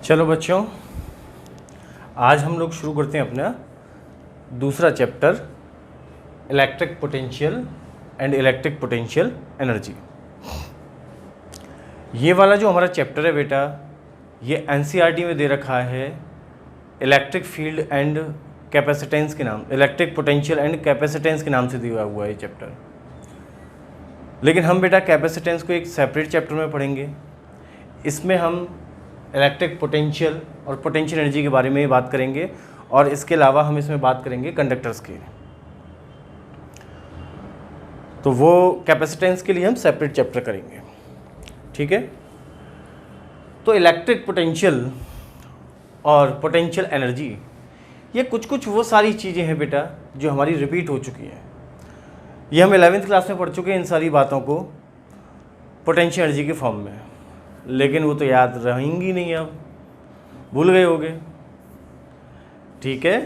चलो बच्चों, आज हम लोग शुरू करते हैं अपना दूसरा chapter, electric potential and electric potential energy. ये वाला जो हमारा चैप्टर है बेटा, ये एनसीईआरटी में दे रखा है इलेक्ट्रिक फील्ड एंड कैपेसिटेंस के नाम, इलेक्ट्रिक पोटेंशियल एंड कैपेसिटेंस के नाम से दिया हुआ है ये चैप्टर। लेकिन हम बेटा कैपेसिटेंस को एक सेपरेट चैप्टर में पढ़ेंगे। इसमें हम इलेक्ट्रिक पोटेंशियल और पोटेंशियल एनर्जी के बारे में ही बात करेंगे, और इसके अलावा हम इसमें बात करेंगे कंडक्टर्स की। तो वो कैपेसिटेंस के लिए हम सेपरेट चैप्टर करेंगे, ठीक है। तो इलेक्ट्रिक पोटेंशियल और पोटेंशियल एनर्जी, ये कुछ वो सारी चीज़ें हैं बेटा जो हमारी रिपीट हो चुकी हैं। ये हम 11वीं क्लास में पढ़ चुके हैं इन सारी बातों को पोटेंशियल एनर्जी के फॉर्म में, लेकिन वो तो याद रहेंगी नहीं, अब भूल गए होगे, ठीक है।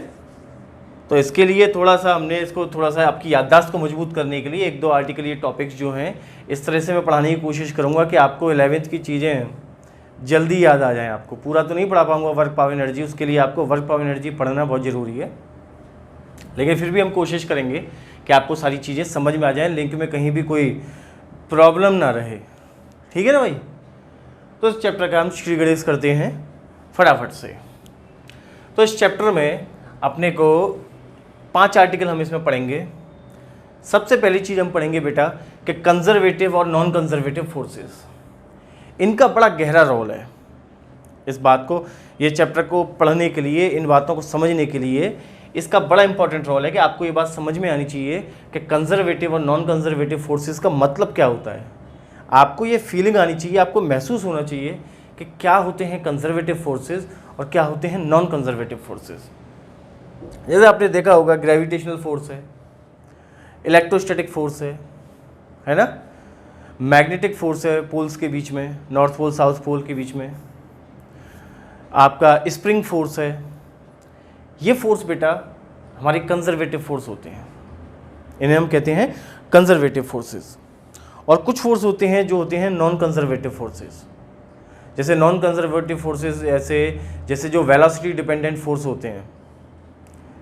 तो इसके लिए थोड़ा सा हमने इसको थोड़ा सा आपकी याददाश्त को मजबूत करने के लिए एक दो आर्टिकल, ये टॉपिक्स जो हैं इस तरह से मैं पढ़ाने की कोशिश करूँगा कि आपको 11वीं की चीज़ें जल्दी याद आ जाएं। आपको पूरा तो नहीं पढ़ा पाऊँगा वर्क पावर एनर्जी, उसके लिए आपको वर्क पावर एनर्जी पढ़ना बहुत ज़रूरी है, लेकिन फिर भी हम कोशिश करेंगे कि आपको सारी चीज़ें समझ में आ जाएँ, लिंक में कहीं भी कोई प्रॉब्लम ना रहे, ठीक है ना भाई। तो इस चैप्टर का हम श्रीगणेश करते हैं फटाफट से। तो इस चैप्टर में अपने को 5 आर्टिकल हम इसमें पढ़ेंगे। सबसे पहली चीज़ हम पढ़ेंगे बेटा कि कंजर्वेटिव और नॉन कंजर्वेटिव फोर्सेस, इनका बड़ा गहरा रोल है। इस बात को, ये चैप्टर को पढ़ने के लिए, इन बातों को समझने के लिए इसका बड़ा इंपॉर्टेंट रोल है कि आपको ये बात समझ में आनी चाहिए कि कंजर्वेटिव और नॉन कंजर्वेटिव फोर्सेस का मतलब क्या होता है। आपको ये फीलिंग आनी चाहिए, आपको महसूस होना चाहिए कि क्या होते हैं कंजर्वेटिव फोर्सेस और क्या होते हैं नॉन कंजर्वेटिव फोर्सेस। जैसे आपने देखा होगा ग्रेविटेशनल फोर्स है, इलेक्ट्रोस्टैटिक फोर्स है ना, मैग्नेटिक फोर्स है पोल्स के बीच में, नॉर्थ पोल साउथ पोल के बीच में, आपका स्प्रिंग फोर्स है। ये फोर्स बेटा हमारे कंजर्वेटिव फोर्स होते हैं, इन्हें हम कहते हैं कंजर्वेटिव फोर्सेस। और कुछ फोर्स होते हैं जो होते हैं नॉन कंजर्वेटिव फोर्सेस। जैसे नॉन कंजर्वेटिव फोर्सेस जैसे जो वेलोसिटी डिपेंडेंट फोर्स होते हैं,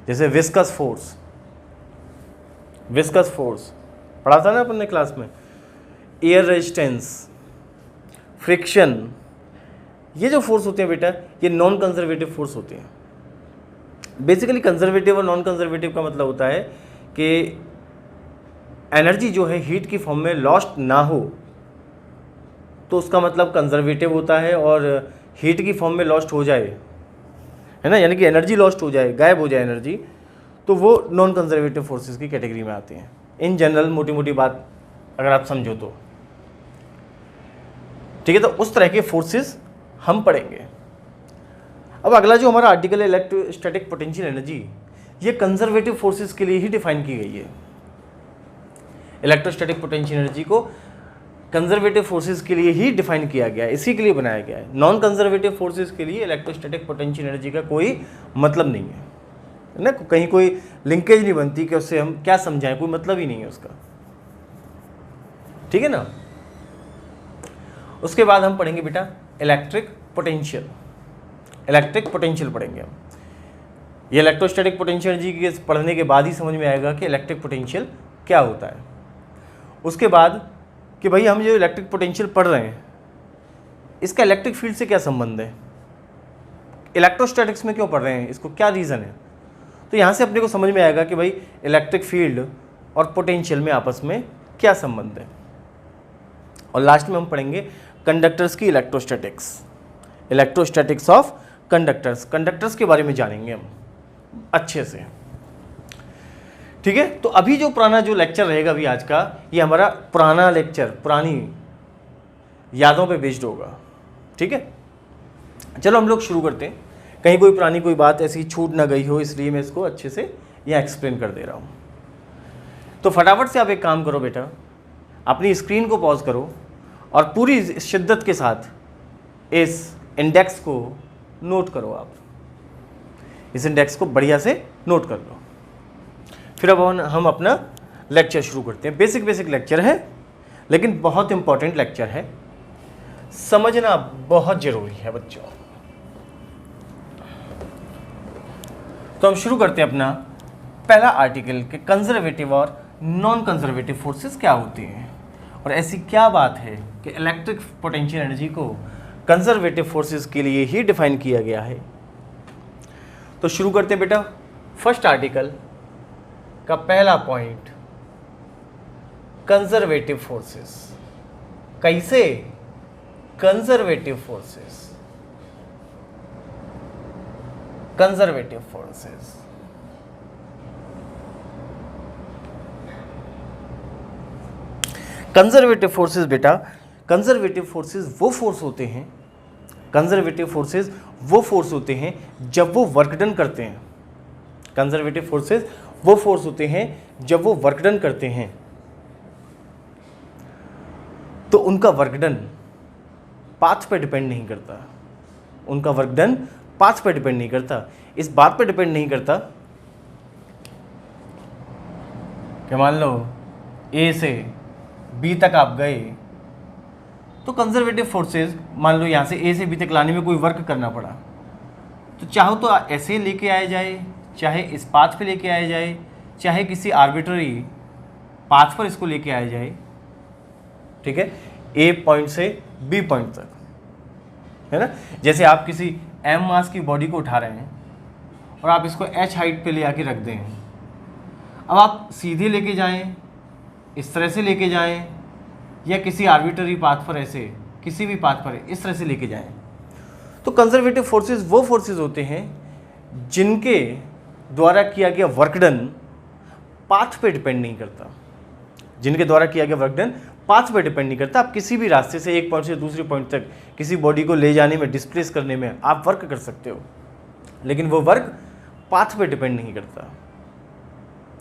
जैसे विस्कस फोर्स पढ़ा था ना अपन ने क्लास में, एयर रेजिस्टेंस, फ्रिक्शन, ये जो फोर्स होते हैं बेटा ये नॉन कंजर्वेटिव फोर्स होते हैं। बेसिकली कंजर्वेटिव और नॉन कंजर्वेटिव का मतलब होता है कि एनर्जी जो है हीट की फॉर्म में लॉस्ट ना हो तो उसका मतलब कंजर्वेटिव होता है, और हीट की फॉर्म में लॉस्ट हो जाए, है ना, यानी कि एनर्जी लॉस्ट हो जाए, गायब हो जाए एनर्जी, तो वो नॉन कंजर्वेटिव फोर्सेस की कैटेगरी में आते हैं। इन जनरल मोटी मोटी बात अगर आप समझो तो, ठीक है। तो उस तरह के फोर्सेस हम पढ़ेंगे। अब अगला जो हमारा आर्टिकल है इलेक्ट्रोस्टैटिक पोटेंशियल एनर्जी, ये कंजर्वेटिव फोर्सेस के लिए ही डिफाइन की गई है। इलेक्ट्रोस्टैटिक पोटेंशियल एनर्जी को कंजर्वेटिव फोर्सेस के लिए ही डिफाइन किया गया है, इसी के लिए बनाया गया है। नॉन कंजर्वेटिव फोर्सेस के लिए इलेक्ट्रोस्टैटिक पोटेंशियल एनर्जी का कोई मतलब नहीं है ना, कहीं कोई लिंकेज नहीं बनती कि उससे हम क्या समझाएं, कोई मतलब ही नहीं है उसका, ठीक है ना। उसके बाद हम पढ़ेंगे बेटा इलेक्ट्रिक पोटेंशियल पढ़ेंगे हम। ये इलेक्ट्रोस्टैटिक पोटेंशियल एनर्जी के पढ़ने के बाद ही समझ में आएगा कि इलेक्ट्रिक पोटेंशियल क्या होता है। उसके बाद कि भाई हम जो इलेक्ट्रिक पोटेंशियल पढ़ रहे हैं इसका इलेक्ट्रिक फील्ड से क्या संबंध है, इलेक्ट्रोस्टैटिक्स में क्यों पढ़ रहे हैं, इसको क्या रीज़न है। तो यहाँ से अपने को समझ में आएगा कि भाई इलेक्ट्रिक फील्ड और पोटेंशियल में आपस में क्या संबंध है। और लास्ट में हम पढ़ेंगे कंडक्टर्स की इलेक्ट्रोस्टैटिक्स ऑफ कंडक्टर्स के बारे में जानेंगे हम अच्छे से, ठीक है। तो अभी जो पुराना जो लेक्चर रहेगा अभी आज का, ये हमारा पुराना लेक्चर पुरानी यादों पे बेस्ड होगा, ठीक है। चलो हम लोग शुरू करते हैं, कहीं कोई पुरानी कोई बात ऐसी छूट ना गई हो, इसलिए मैं इसको अच्छे से यहाँ एक्सप्लेन कर दे रहा हूँ। तो फटाफट से आप एक काम करो बेटा, अपनी स्क्रीन को पॉज करो और पूरी शिद्दत के साथ इस इंडेक्स को नोट करो। आप इस इंडेक्स को बढ़िया से नोट कर लो। फिर अब हम अपना लेक्चर शुरू करते हैं। बेसिक लेक्चर है, लेकिन बहुत इंपॉर्टेंट लेक्चर है, समझना बहुत ज़रूरी है बच्चों। तो हम शुरू करते हैं अपना पहला आर्टिकल कि कंजर्वेटिव और नॉन कंजर्वेटिव फोर्सेस क्या होती हैं, और ऐसी क्या बात है कि इलेक्ट्रिक पोटेंशियल एनर्जी को कंजर्वेटिव फोर्सेस के लिए ही डिफाइन किया गया है। तो शुरू करते हैं बेटा फर्स्ट आर्टिकल का पहला पॉइंट, कंजर्वेटिव फोर्सेस। कैसे? Conservative forces, conservative forces. Conservative forces बेटा, कंजर्वेटिव फोर्सेस वो फोर्स होते हैं, कंजर्वेटिव फोर्सेस वो फोर्स होते हैं जब वो वर्क डन करते हैं। कंजर्वेटिव फोर्सेस वो फोर्स होते हैं जब वो वर्क डन करते हैं, तो उनका वर्क डन पाथ पे डिपेंड नहीं करता, उनका वर्क डन पाथ पे डिपेंड नहीं करता। इस बात पे डिपेंड नहीं करता कि मान लो ए से बी तक आप गए, तो कंजर्वेटिव फोर्सेस मान लो यहाँ से ए से बी तक लाने में कोई वर्क करना पड़ा, तो चाहो तो ऐसे लेके आया जाए, चाहे इस पाथ पे लेके आया जाए, चाहे किसी आर्बिट्ररी पाथ पर इसको लेके आया जाए, ठीक है, ए पॉइंट से बी पॉइंट तक, है ना। जैसे आप किसी एम मास की बॉडी को उठा रहे हैं और आप इसको एच हाइट पे ले आके रख दें, अब आप सीधे लेके जाएं, इस तरह से लेके जाएं, या किसी आर्बिट्ररी पाथ पर ऐसे किसी भी पाथ पर इस तरह से लेके जाएं, तो कंजर्वेटिव फोर्सेस वो फोर्सेस होते हैं जिनके द्वारा किया गया वर्क डन पाथ पे डिपेंड नहीं करता, जिनके द्वारा किया गया वर्क डन पाथ पे डिपेंड नहीं करता। आप किसी भी रास्ते से एक पॉइंट से दूसरे पॉइंट तक किसी बॉडी को ले जाने में, डिस्प्लेस करने में आप वर्क कर सकते हो, लेकिन वो वर्क पाथ पे डिपेंड नहीं करता,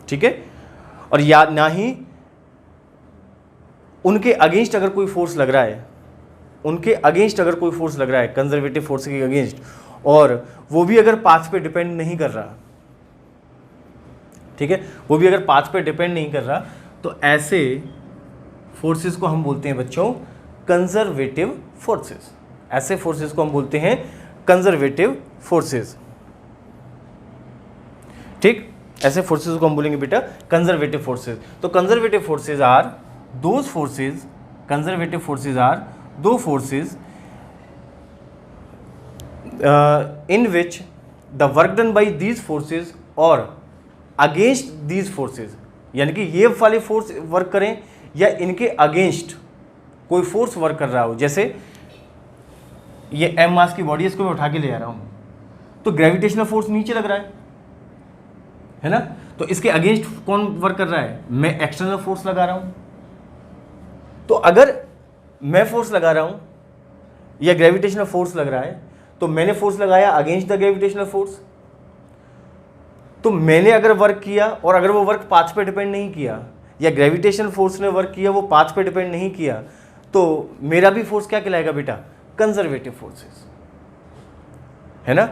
ठीक है। और या ना ही उनके अगेंस्ट अगर कोई फोर्स लग रहा है, उनके अगेंस्ट अगर कोई फोर्स लग रहा है कंजर्वेटिव फोर्स के अगेंस्ट, और वो भी अगर पाथ पे डिपेंड नहीं कर रहा, ठीक है, वो भी अगर पाथ पे डिपेंड नहीं कर रहा, तो ऐसे फोर्सेस को हम बोलते हैं बच्चों कंजर्वेटिव फोर्सेस। ऐसे फोर्सेस को हम बोलते हैं कंजर्वेटिव फोर्सेस, ठीक। ऐसे फोर्सेस को हम बोलेंगे बेटा कंजर्वेटिव फोर्सेस। तो conservative forces are those forces, conservative forces are those forces in which the work done by these forces और against these forces, यानी कि ये वाले फोर्स वर्क करें या इनके अगेंस्ट कोई फोर्स वर्क कर रहा हो। जैसे ये एम मास की बॉडी, इसको मैं उठा के ले आ रहा हूं, तो ग्रेविटेशनल फोर्स नीचे लग रहा है ना, तो इसके अगेंस्ट कौन वर्क कर रहा है? मैं एक्सटर्नल फोर्स लगा रहा हूं। तो अगर मैं फोर्स लगा रहा हूं या ग्रेविटेशनल फोर्स लग रहा है, तो मैंने फोर्स लगाया अगेंस्ट द ग्रेविटेशनल फोर्स, तो मैंने अगर वर्क किया और अगर वो वर्क पाथ पे डिपेंड नहीं किया, या ग्रेविटेशनल फोर्स ने वर्क किया वो पाथ पे डिपेंड नहीं किया, तो मेरा भी फोर्स क्या कहलाएगा बेटा? कंजर्वेटिव फोर्सेस, है ना।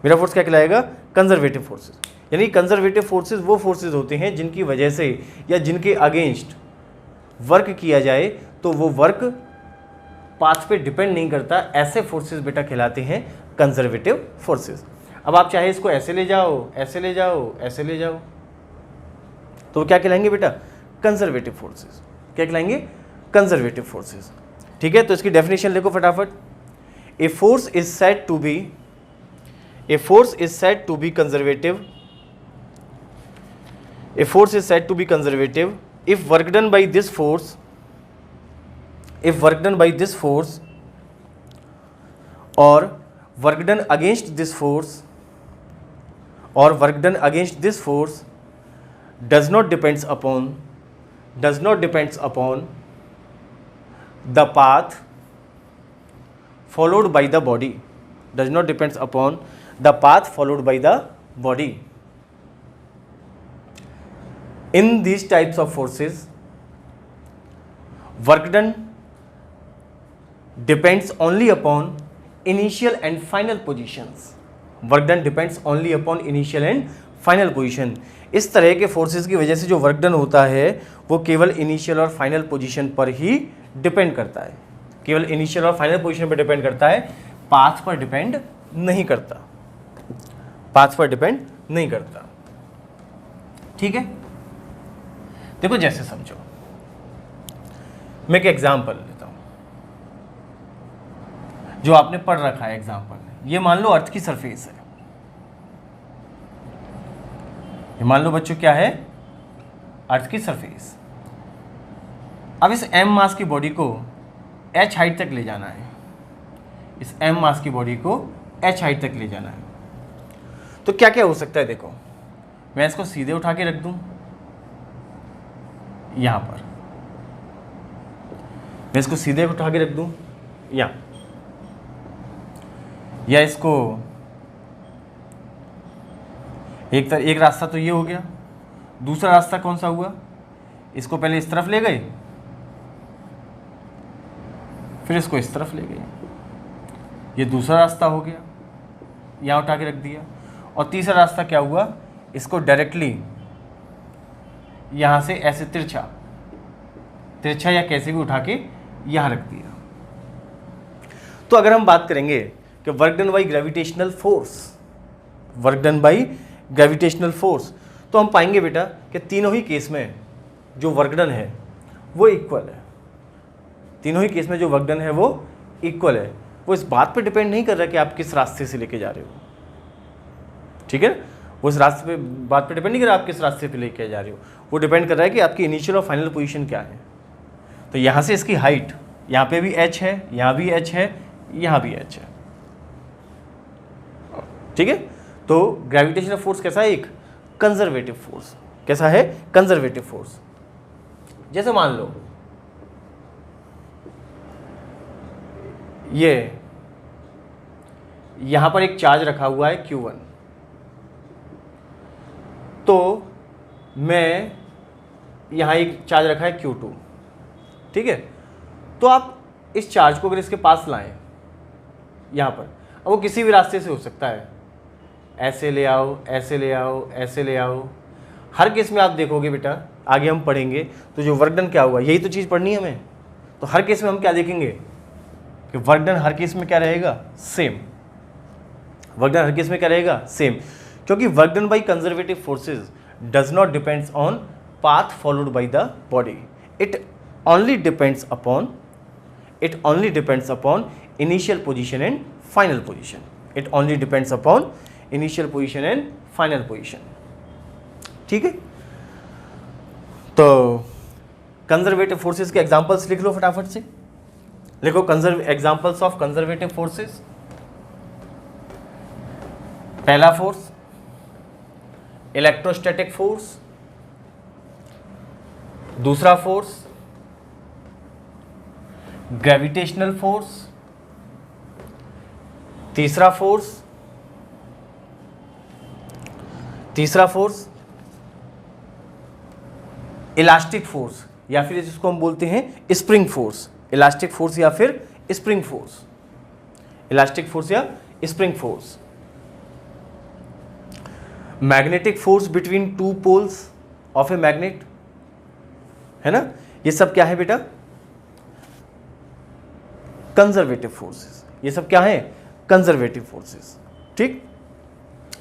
मेरा फोर्स क्या कहलाएगा? Conservative forces. यानी कंजर्वेटिव फोर्सेस वो फोर्सेस होते हैं जिनकी वजह से या जिनके अगेंस्ट वर्क किया जाए तो वो वर्क पाथ पे डिपेंड नहीं करता। ऐसे फोर्सेस बेटा कहलाते हैं कंजर्वेटिव फोर्सेस। अब आप चाहे इसको ऐसे ले जाओ, ऐसे ले जाओ, ऐसे ले जाओ, तो वो क्या कहलाएंगे बेटा? Conservative forces. क्या कहलाएंगे? Conservative forces. ठीक है, तो इसकी डेफिनेशन लिखो फटाफट। A force is said to be, a force is said to be conservative, a force is said to be conservative if work done by this force, if work done by this force or work done against this force or work done against this force does not depends upon the path followed by the body, does not depends upon the path followed by the body. In these types of forces, work done depends only upon initial and final positions. Work done depends only upon initial and final position. इस तरह के forces की वजह से जो work done होता है वो केवल इनिशियल और फाइनल पोजीशन पर ही डिपेंड करता है, केवल इनिशियल और फाइनल पोजीशन पर डिपेंड करता है, पाथ पर डिपेंड नहीं करता, पाथ पर डिपेंड नहीं करता। ठीक है, देखो जैसे समझो, मैं एक एग्जाम्पल लेता हूं जो आपने पढ़ रखा है एग्जाम्पल। ये मान लो अर्थ की सरफेस है, ये मान लो बच्चों क्या है, अर्थ की सरफेस। अब इस m मास की बॉडी को h हाइट तक ले जाना है, इस m मास की बॉडी को h हाइट तक ले जाना है। तो क्या क्या हो सकता है, देखो मैं इसको सीधे उठा के रख दूं यहां पर, मैं इसको सीधे उठा के रख दूं यहां, या इसको एक रास्ता तो ये हो गया। दूसरा रास्ता कौन सा हुआ, इसको पहले इस तरफ ले गए, फिर इसको इस तरफ ले गए, ये दूसरा रास्ता हो गया, यहाँ उठा के रख दिया। और तीसरा रास्ता क्या हुआ, इसको डायरेक्टली यहाँ से ऐसे तिरछा या कैसे भी उठा के यहाँ रख दिया। तो अगर हम बात करेंगे कि work done by gravitational force, work done by gravitational force, तो हम पाएंगे बेटा कि तीनों ही केस में जो वर्क डन है वो इक्वल है। तीनों ही केस में जो वर्क डन है वो इक्वल है। वो इस बात पे डिपेंड नहीं कर रहा कि आप किस रास्ते से लेके जा रहे हो, ठीक है, वो इस रास्ते पे बात पे डिपेंड नहीं कर रहा आप किस रास्ते पे लेके जा रहे हो, वो डिपेंड कर रहा है कि आपकी इनिशियल और फाइनल पोजीशन क्या है। तो यहाँ से इसकी हाइट, यहाँ पे भी h है, यहाँ भी h है, यहाँ भी h है, ठीक है। तो ग्रेविटेशनल फोर्स कैसा है, एक कंजर्वेटिव फोर्स। कैसा है, कंजर्वेटिव फोर्स। जैसे मान लो ये यहां पर एक चार्ज रखा हुआ है Q1, तो मैं यहां एक चार्ज रखा है Q2, ठीक है। तो आप इस चार्ज को अगर इसके पास लाएं यहां पर, अब वो किसी भी रास्ते से हो सकता है, ऐसे ले आओ, ऐसे ले आओ, ऐसे ले आओ, हर केस में आप देखोगे बेटा, आगे हम पढ़ेंगे तो जो वर्क डन क्या हुआ, यही तो चीज़ पढ़नी है हमें। तो हर केस में हम क्या देखेंगे कि वर्क डन हर केस में क्या रहेगा, सेम। वर्क डन हर केस में क्या रहेगा, सेम, क्योंकि work done by conservative forces does not depends on path followed by the body, it only depends upon initial position and final position, it only depends upon initial position and final position, ठीक है। तो conservative forces के examples लिख लो फटाफट से, लिखो examples of conservative forces. पहला force electrostatic force, दूसरा फोर्स ग्रेविटेशनल फोर्स, तीसरा फोर्स इलास्टिक फोर्स, या फिर जिसको हम बोलते हैं स्प्रिंग फोर्स, इलास्टिक फोर्स या फिर स्प्रिंग फोर्स, इलास्टिक फोर्स या spring force. Magnetic force between two poles of a magnet, है ना, ये सब क्या है बेटा, कंजर्वेटिव फोर्सेस, ये सब क्या है, कंजर्वेटिव फोर्सेस, ठीक।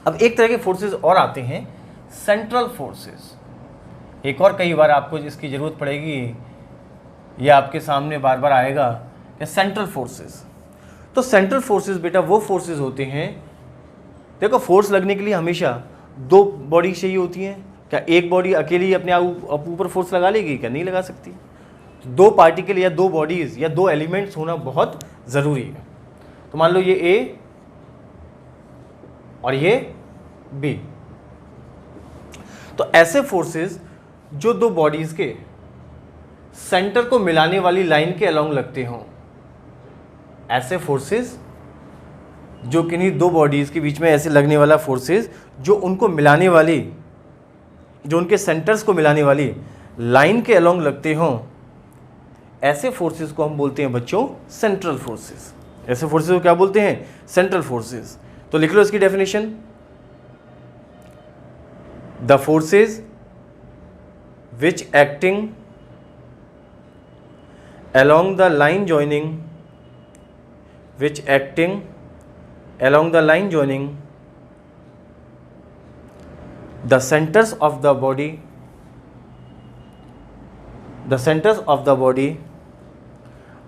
अब एक तरह के फोर्सेस और आते हैं, सेंट्रल फोर्सेस। एक और कई बार आपको इसकी ज़रूरत पड़ेगी, ये आपके सामने बार बार आएगा कि सेंट्रल फोर्सेस। तो सेंट्रल फोर्सेस बेटा वो फोर्सेस होते हैं, देखो फोर्स लगने के लिए हमेशा दो बॉडी चाहिए होती हैं। क्या एक बॉडी अकेली अपने आप ऊपर फोर्स लगा लेगी, क्या नहीं लगा सकती। तो दो पार्टिकल या दो बॉडीज़ या दो एलिमेंट्स होना बहुत ज़रूरी है। तो मान लो ये ए और ये बी, तो ऐसे फोर्सेस जो दो बॉडीज़ के सेंटर को मिलाने वाली लाइन के अलोंग लगते हों, ऐसे फोर्सेस जो किन्हीं दो बॉडीज़ के बीच में ऐसे लगने वाला फोर्सेस जो उनको मिलाने वाली, जो उनके सेंटर्स को मिलाने वाली लाइन के अलोंग लगते हों, ऐसे फोर्सेस को हम बोलते हैं बच्चों सेंट्रल फोर्सेस। ऐसे फोर्सेस को क्या बोलते हैं, सेंट्रल फोर्सेस। तो लिख लो इसकी definition, the forces which acting along the line joining, which acting along the line joining the centres of the body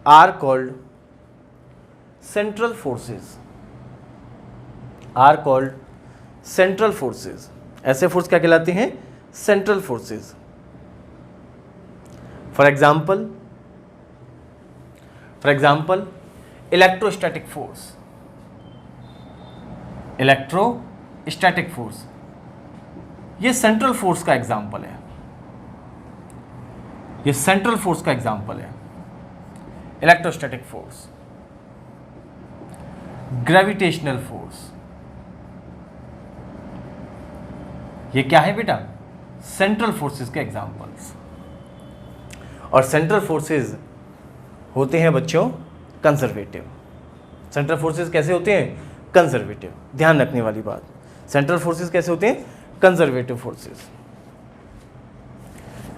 are called central forces. ऐसे फोर्स क्या कहलाते हैं? Central forces. For example electrostatic force, ये central force का example है। Electrostatic force. Gravitational force, ये क्या है बेटा? सेंट्रल फोर्सेस के एग्जाम्पल्स। और सेंट्रल फोर्सेस होते हैं बच्चों कंजर्वेटिव। सेंट्रल फोर्सेस कैसे होते हैं? कंजर्वेटिव। ध्यान रखने वाली बात, सेंट्रल फोर्सेस कैसे होते हैं? Conservative forces.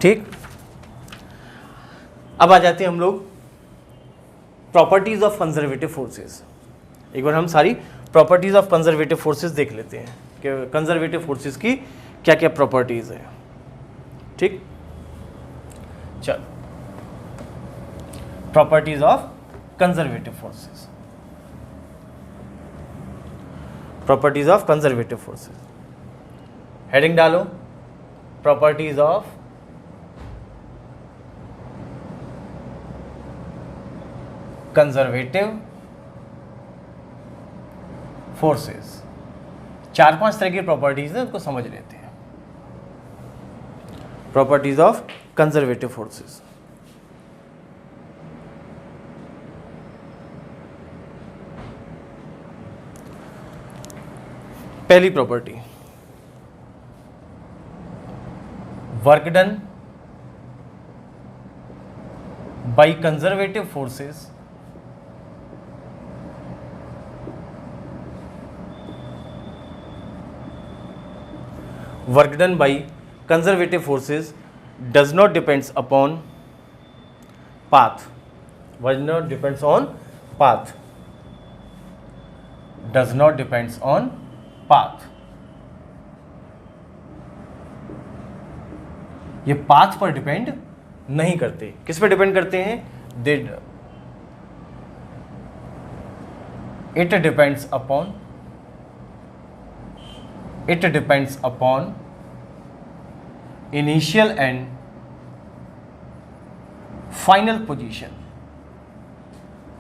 ठीक, अब आ जाते हैं हम लोग प्रॉपर्टीज ऑफ कंजर्वेटिव फोर्सेस। एक बार हम सारी प्रॉपर्टीज ऑफ कंजर्वेटिव फोर्सेस देख लेते हैं कि कंजर्वेटिव फोर्सेस की क्या क्या प्रॉपर्टीज है। ठीक, चल, properties of conservative forces. Heading डालो, प्रॉपर्टीज ऑफ कंजर्वेटिव फोर्सेस। 4-5 तरह की प्रॉपर्टीज है, उसको समझ लेते हैं। Properties of conservative forces. पहली property, work done by conservative forces does not depends upon path. Does not depends on path. ये पाथ पर डिपेंड नहीं करते। किस पर डिपेंड करते हैं? It depends upon initial and final position.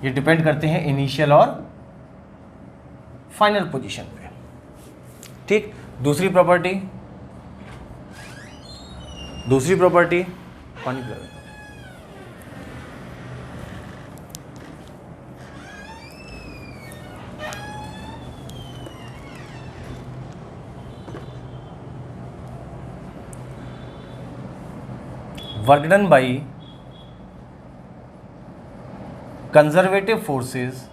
ये डिपेंड करते हैं इनिशियल और फाइनल पोजीशन पे। ठीक, दूसरी प्रॉपर्टी पानी पिला। Work done by conservative forces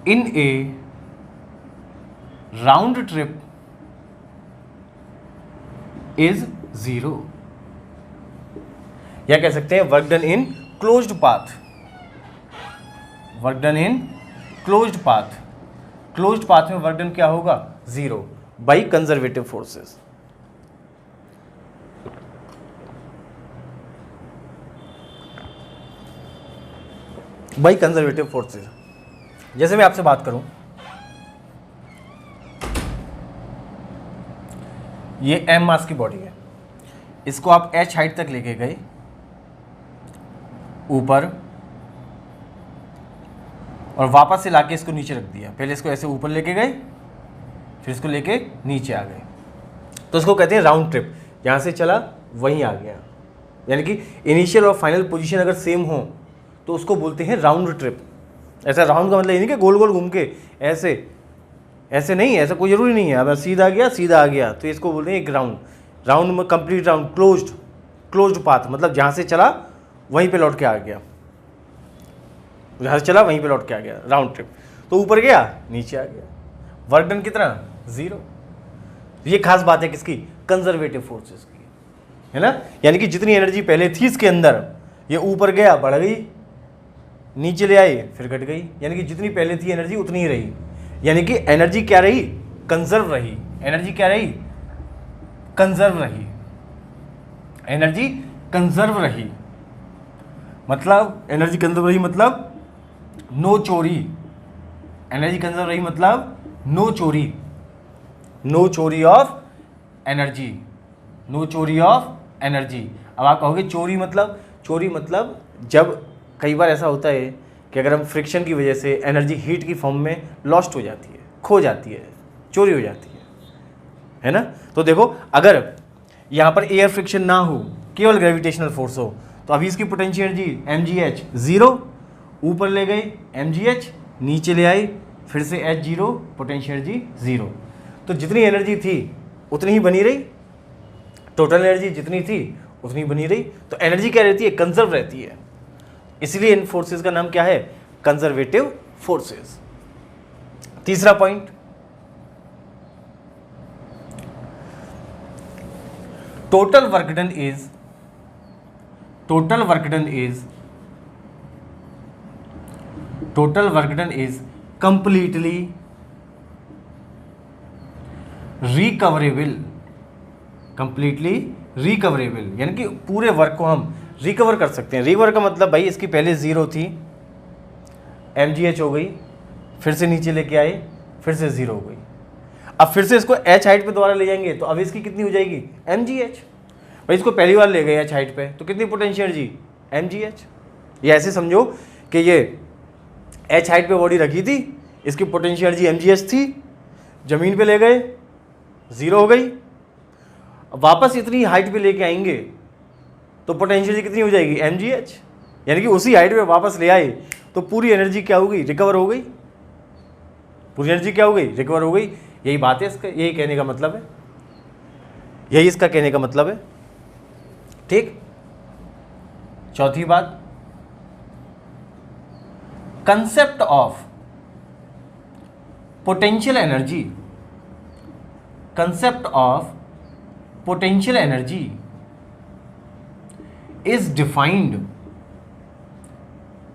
in a round trip is 0। या कह सकते हैं वर्क डन इन क्लोज्ड पाथ में वर्क डन क्या होगा? 0 बाई कंजर्वेटिव फोर्सेस। जैसे मैं आपसे बात करूं, ये m मास की बॉडी है, इसको आप h हाइट तक लेके गए ऊपर और वापस से लाके इसको नीचे रख दिया। पहले इसको ऐसे ऊपर लेके गए, फिर इसको लेके नीचे आ गए, तो इसको कहते हैं राउंड ट्रिप। यहाँ से चला वहीं आ गया, यानी कि इनिशियल और फाइनल पोजीशन अगर सेम हो तो उसको बोलते हैं राउंड ट्रिप। ऐसा राउंड का मतलब ये नहीं कि गोल गोल घूम के ऐसे नहीं, ऐसा कोई ज़रूरी नहीं है। अब सीधा आ गया तो इसको बोलते हैं एक राउंड में कंप्लीट राउंड, क्लोज्ड पाथ, मतलब जहाँ से चला वहीं पे लौट के आ गया, राउंड ट्रिप। तो ऊपर गया, नीचे आ गया, वर्क डन कितना? 0। ये खास बात है किसकी? कंजर्वेटिव फोर्सेस की, है ना। यानी कि जितनी एनर्जी पहले थी इसके अंदर, ये ऊपर गया, बढ़ गई, नीचे ले आए फिर घट गई, यानी कि जितनी पहले थी एनर्जी उतनी ही रही, यानी कि एनर्जी क्या रही, कंजर्व रही। एनर्जी क्या रही, कंजर्व रही, एनर्जी कंजर्व रही। मतलब एनर्जी कंजर्व रही मतलब नो चोरी, एनर्जी कंजर्व रही मतलब नो चोरी, नो चोरी ऑफ एनर्जी, नो चोरी ऑफ एनर्जी। अब आप कहोगे चोरी मतलब, चोरी मतलब जब कई बार ऐसा होता है कि अगर हम फ्रिक्शन की वजह से एनर्जी हीट की फॉर्म में लॉस्ट हो जाती है, खो जाती है, चोरी हो जाती है ना। तो देखो अगर यहाँ पर एयर फ्रिक्शन ना हो, केवल ग्रेविटेशनल फोर्स हो, तो अभी इसकी पोटेंशियल एनर्जी mgh 0, ऊपर ले गए mgh, नीचे ले आए फिर से h 0, पोटेंशियल एनर्जी 0। तो जितनी एनर्जी थी उतनी ही बनी रही, टोटल एनर्जी जितनी थी उतनी बनी रही। तो एनर्जी क्या रहती है, कंजर्व रहती है, इसलिए इन फोर्सेस का नाम क्या है, कंजर्वेटिव फोर्सेस। तीसरा point, total work done is, total work done is, total work done is completely recoverable, completely recoverable, यानी कि पूरे वर्क को हम रिकवर कर सकते हैं। रिकवर का मतलब भाई इसकी पहले 0 थी, mgh हो गई, फिर से नीचे लेके आए, फिर से 0 हो गई, अब फिर से इसको h हाइट पे दोबारा ले जाएंगे तो अब इसकी कितनी हो जाएगी, mgh। भाई इसको पहली बार ले गए h हाइट पे तो कितनी पोटेंशियल एनर्जी, mgh। ये ऐसे समझो कि ये h हाइट पे बॉडी रखी थी, इसकी पोटेंशियल एनर्जी mgh थी, जमीन पे ले गए 0 हो गई, वापस इतनी हाइट पे लेके आएंगे तो पोटेंशियल कितनी हो जाएगी, mgh, यानी कि उसी हाइट पे वापस ले आए तो पूरी एनर्जी क्या हो गई, रिकवर हो गई, पूरी एनर्जी क्या हो गई, रिकवर हो गई। यही बात है इसका, यही कहने का मतलब है, यही इसका कहने का मतलब है। ठीक, चौथी बात, concept of potential energy, concept of potential energy is defined,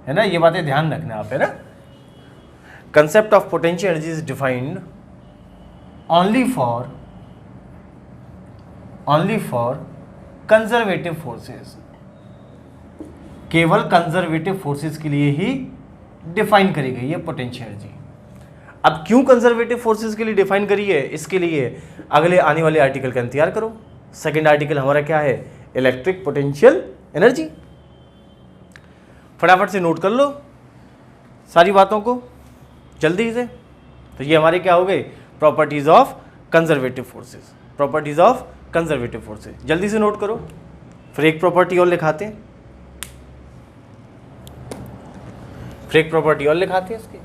है ना, ये बातें ध्यान रखना आप, है ना। Concept of potential energy is defined only for conservative forces, केवल कंजर्वेटिव फोर्सेस के लिए ही डिफाइन करी गई है पोटेंशियल एनर्जी। अब क्यों कंजर्वेटिव फोर्सेस के लिए डिफाइन करी है, इसके लिए अगले आने वाले आर्टिकल का इंतजार करो। सेकंड आर्टिकल हमारा क्या है, इलेक्ट्रिक पोटेंशियल एनर्जी। फटाफट से नोट कर लो सारी बातों को जल्दी से। तो ये हमारे क्या हो गए, properties of conservative forces, properties of conservative forces, जल्दी से नोट करो। फिर एक प्रॉपर्टी और लिखाते हैं, फिर एक प्रॉपर्टी और लिखाते हैं इसकी।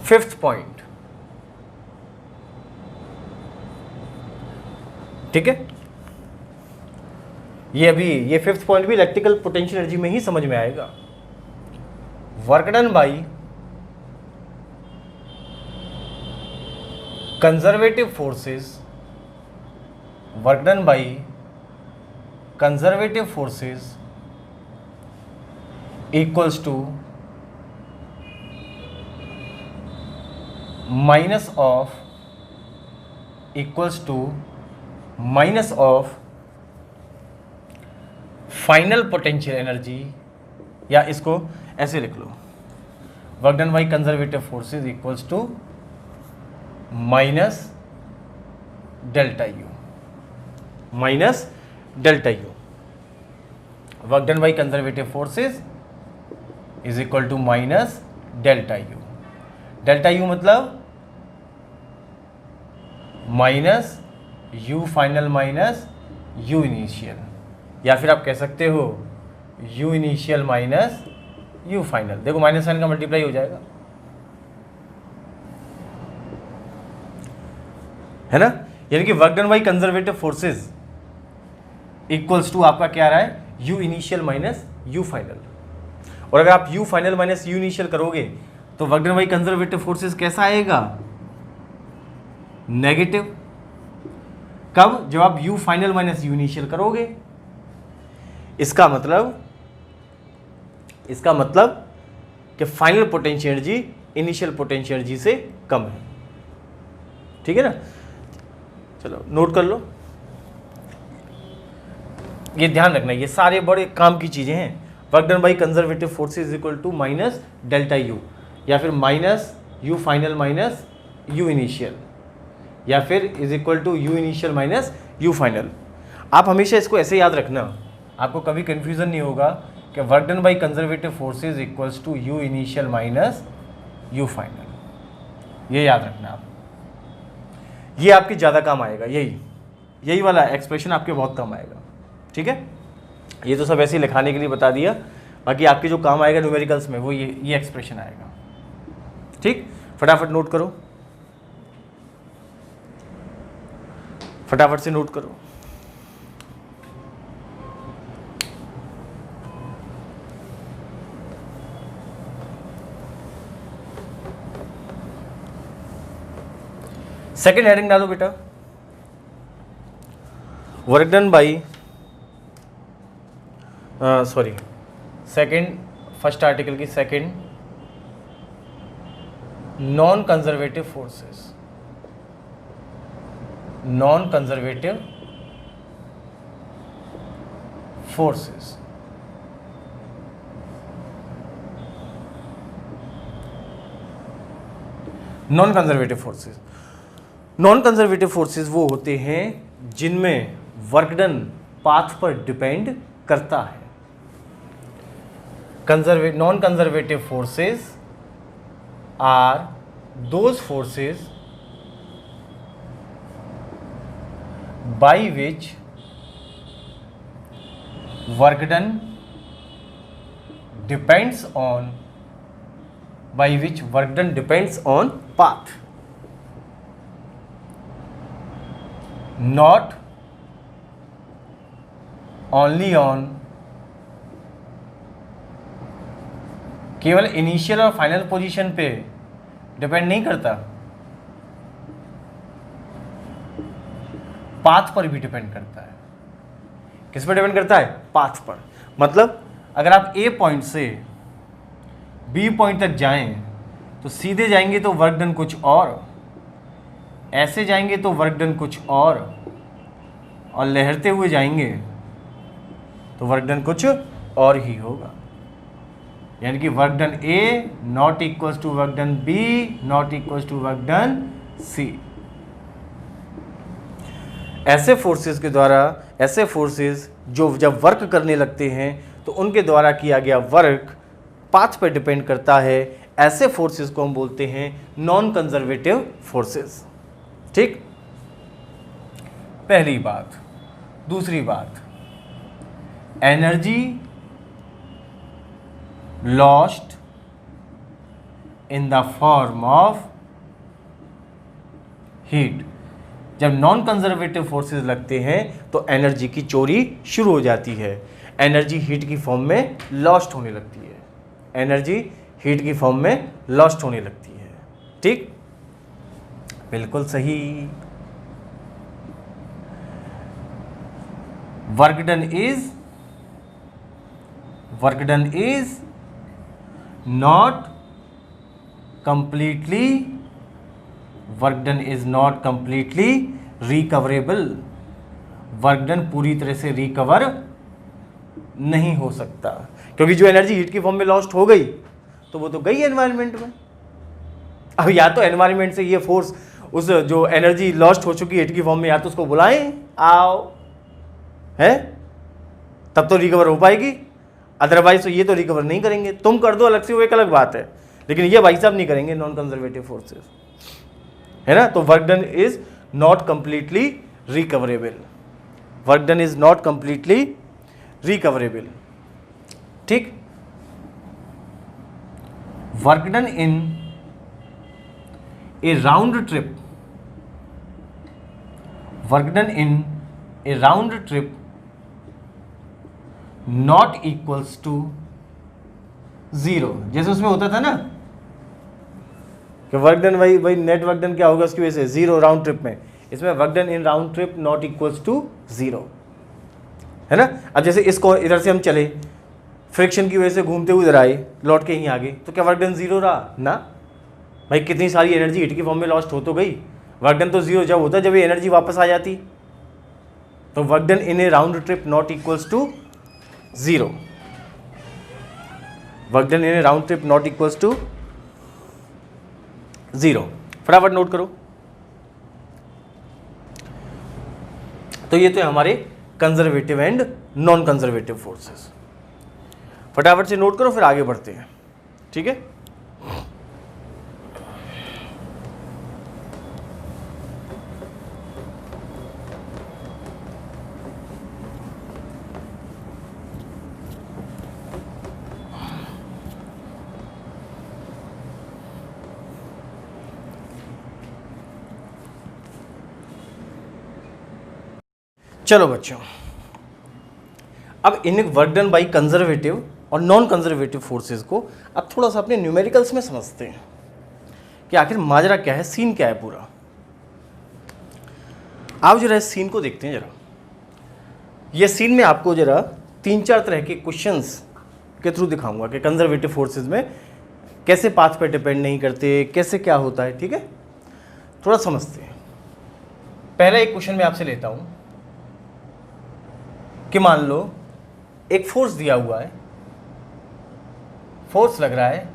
फिफ्थ पॉइंट, ठीक है, ये फिफ्थ पॉइंट भी इलेक्ट्रिकल पोटेंशियल एनर्जी में ही समझ में आएगा। Work done by conservative forces, work done by conservative forces equals to minus of, equals to minus of final potential energy, या इसको ऐसे लिख लो, work done by conservative forces equals to minus delta U, minus delta U. Work done by conservative forces is equal to minus delta U. Delta U मतलब minus U final minus U initial, या फिर आप कह सकते हो U initial minus U final. देखो minus sign का multiply हो जाएगा, है ना, यानी कि work done by conservative forces equals to आपका क्या आ रहा है, U initial minus U final. और अगर आप U final minus U initial करोगे तो work done by conservative forces कैसा आएगा, नेगेटिव। कब, जब आप U final minus U initial करोगे। इसका मतलब कि final potential energy initial potential energy से कम है। ठीक है ना, चलो नोट कर लो, ये ध्यान रखना, ये सारे बड़े काम की चीजें हैं। Work done by conservative forces is equal to minus delta U, या फिर minus U final minus U initial, या फिर is equal to U initial minus U final. आप हमेशा इसको ऐसे याद रखना, आपको कभी कंफ्यूजन नहीं होगा कि work done by conservative forces equals to U initial minus U final. ये याद रखना आप, ये आपके ज़्यादा काम आएगा, यही वाला एक्सप्रेशन आपके बहुत काम आएगा। ठीक है, ये तो सब ऐसे ही लिखाने के लिए बता दिया, बाकी आपके जो काम आएगा न्यूमेरिकल्स में वो ये एक्सप्रेशन आएगा। ठीक, फटाफट नोट करो, फटाफट से नोट करो। सेकेंड हेडिंग डालो बेटा, work done by sorry second, first article की second, non conservative forces, non conservative forces. Non conservative forces, non conservative forces वो होते हैं जिनमें वर्क डन पाथ पर डिपेंड करता है। Non conservative forces are those forces by which work done depends on, by which work done depends on path, not only on, केवल initial और final position पे डिपेंड नहीं करता, पाथ पर भी डिपेंड करता है। किस पर डिपेंड करता है, पाथ पर। मतलब अगर आप ए पॉइंट से बी पॉइंट तक जाएं तो सीधे जाएंगे तो वर्क डन कुछ और, ऐसे जाएंगे तो वर्क डन कुछ और लहरते हुए जाएंगे तो वर्क डन कुछ और ही होगा। यानी कि work done A not equals to work done B not equals to work done C. ऐसे फोर्सेस के द्वारा, ऐसे फोर्सेस जो जब वर्क करने लगते हैं तो उनके द्वारा किया गया वर्क पाथ पर डिपेंड करता है, ऐसे फोर्सेस को हम बोलते हैं नॉन कंजर्वेटिव फोर्सेस। ठीक, पहली बात। दूसरी बात, energy lost in the form of heat. जब नॉन कंजर्वेटिव फोर्सेस लगते हैं तो एनर्जी की चोरी शुरू हो जाती है, एनर्जी हीट की फॉर्म में लॉस्ट होने लगती है, एनर्जी हीट की फॉर्म में लॉस्ट होने लगती है। ठीक, बिल्कुल सही। Work done is not completely, work done is not completely recoverable. Work done पूरी तरह से रिकवर नहीं हो सकता, क्योंकि जो एनर्जी हीट की फॉर्म में लॉस्ट हो गई तो वो तो गई एनवायरनमेंट में। अब या तो एनवायरनमेंट से ये फोर्स, उस जो एनर्जी लॉस्ट हो चुकी है हीट की फॉर्म में, या तो उसको बुलाएं, आओ, है, तब तो रिकवर हो पाएगी, अदरवाइज तो ये तो रिकवर नहीं करेंगे। तुम कर दो अलग से, वो एक अलग बात है, लेकिन ये भाई साहब नहीं करेंगे नॉन कंजर्वेटिव फोर्सेस, है ना। तो work done is not completely recoverable, work done is not completely recoverable. ठीक, work done in a round trip, work done in a round trip not equals to 0, जैसे उसमें होता था ना कि वर्क डन वही नेट वर्क डन क्या होगा उसकी वजह से 0 राउंड ट्रिप में, इसमें work done in round trip not equals to 0, है ना। अब जैसे इसको इधर से हम चले, फ्रिक्शन की वजह से घूमते हुए इधर आए, लौट के यहीं आ गए, तो क्या वर्क डन 0 रहा ना भाई, कितनी सारी एनर्जी हीट की फॉर्म में लॉस्ट हो तो गई। वर्क डन तो 0 जब होता जब ये एनर्जी वापस आ जाती, तो work done in a round trip not equals to 0, work done in a round trip not equals to 0। फटाफट नोट करो। तो ये तो है हमारे conservative and non conservative forces. फटाफट से नोट करो, फिर आगे बढ़ते हैं, ठीक है। चलो बच्चों, अब in work done by conservative और नॉन कंजर्वेटिव फोर्सेस को अब थोड़ा सा अपने न्यूमेरिकल्स में समझते हैं कि आखिर माजरा क्या है, सीन क्या है पूरा। आप जरा इस सीन को देखते हैं जरा। ये सीन में आपको जरा 3-4 तरह के क्वेश्चंस के थ्रू दिखाऊंगा कि कंजर्वेटिव फोर्सेस में कैसे पाथ पे डिपेंड नहीं करते, कैसे क्या होता है, ठीक है। थोड़ा समझते हैं। पहला एक क्वेश्चन मैं आपसे लेता हूं कि मान लो एक फोर्स दिया हुआ है, फोर्स लग रहा है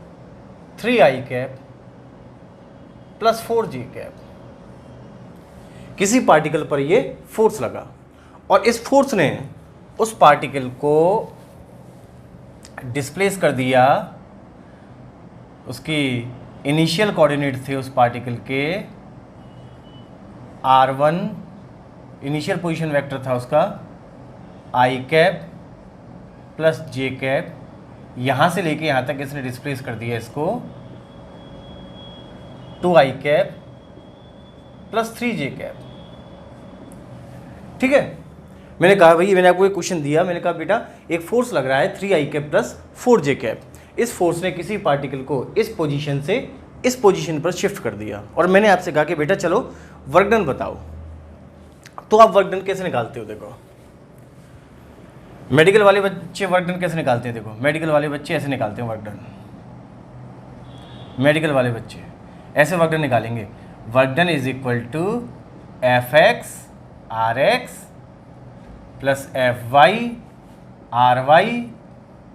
3i cap plus 4j cap. किसी पार्टिकल पर ये फोर्स लगा और इस फोर्स ने उस पार्टिकल को डिस्प्लेस कर दिया। उसकी इनिशियल कोऑर्डिनेट थे उस पार्टिकल के r1, इनिशियल पोजीशन वेक्टर था उसका i cap plus j cap. यहाँ से लेके यहाँ तक इसने डिस्प्लेस कर दिया इसको 2i cap plus 3j cap, ठीक है। मैंने कहा भाई, मैंने आपको एक क्वेश्चन दिया, मैंने कहा बेटा एक फोर्स लग रहा है 3i cap plus 4j cap. इस फोर्स ने किसी पार्टिकल को इस पोजीशन से इस पोजीशन पर शिफ्ट कर दिया और मैंने आपसे कहा कि बेटा चलो वर्क डन बताओ। तो आप वर्क डन कैसे निकालते हो? देखो, मेडिकल वाले बच्चे वर्क डन कैसे निकालते हैं? देखो, मेडिकल वाले बच्चे ऐसे निकालते हैं वर्क डन। मेडिकल वाले बच्चे ऐसे वर्क डन निकालेंगे। Work done is equal to F X R X plus F Y R Y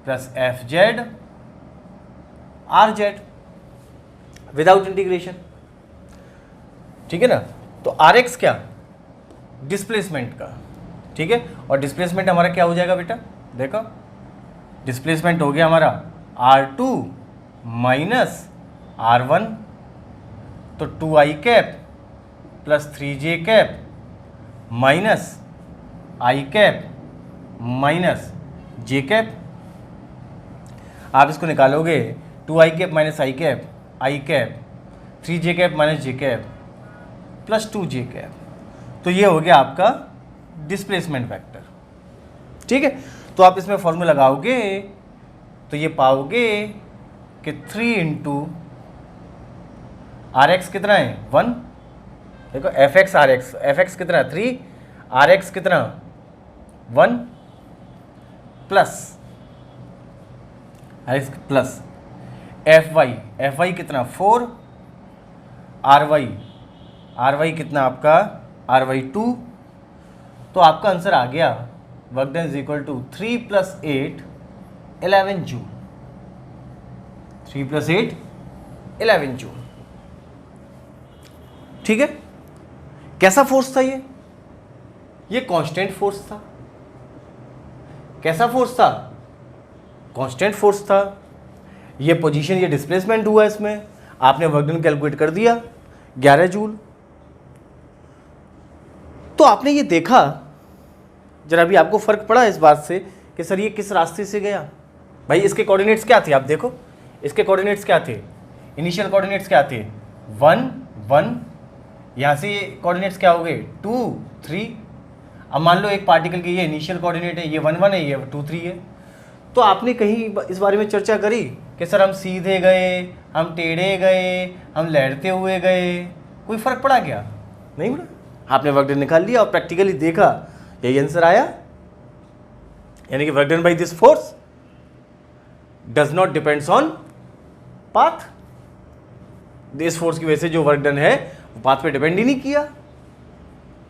plus F Z R Z without integration, ठीक है ना। तो आर एक्स क्या, डिस्प्लेसमेंट का, ठीक है। और डिस्प्लेसमेंट हमारा क्या हो जाएगा बेटा? देखो, डिस्प्लेसमेंट हो गया हमारा r2 माइनस r1, तो 2i cap plus 3j cap minus i cap minus j cap. आप इसको निकालोगे 2i cap minus i cap 3j cap minus j cap plus 2j cap. तो ये हो गया आपका डिस्प्लेसमेंट वेक्टर, ठीक है। तो आप इसमें फॉर्मूला लगाओगे तो ये पाओगे कि 3 इंटू आर एक्स कितना है 1, देखो F X R X, F X कितना 3, आर एक्स कितना 1 प्लस एफ वाई कितना 4, आर वाई कितना आपका आर वाई 2। तो आपका आंसर आ गया work done is equal to 3 + 8 11 joule. 3 + 8 11 joule, ठीक है। कैसा फोर्स था ये कांस्टेंट फोर्स था। कैसा फोर्स था? कांस्टेंट फोर्स था। ये पोजीशन, ये डिस्प्लेसमेंट हुआ इसमें, आपने वर्क डन कैलकुलेट कर दिया 11 जूल। तो आपने ये देखा, जरा भी आपको फर्क पड़ा इस बात से कि सर ये किस रास्ते से गया? भाई इसके कोऑर्डिनेट्स क्या थे? आप देखो इसके कोऑर्डिनेट्स क्या थे, इनिशियल कोऑर्डिनेट्स क्या थे 1 1, यहाँ से ये कोऑर्डिनेट्स क्या हो गए 2 3। अब मान लो एक पार्टिकल की ये इनिशियल कोऑर्डिनेट है, ये 1 1 है, ये 2 3 है, तो आपने कहीं इस बारे में चर्चा करी कि सर हम सीधे गए, हम टेढ़े गए, हम लहरते हुए गए, कोई फर्क पड़ा क्या? नहीं पड़ा। आपने वर्क डन निकाल लिया और प्रैक्टिकली देखा, यही आंसर आया। यानी कि work done by this force does not depends on path. इस फोर्स की वजह से जो वर्क डन है वो पाथ पे डिपेंड ही नहीं किया,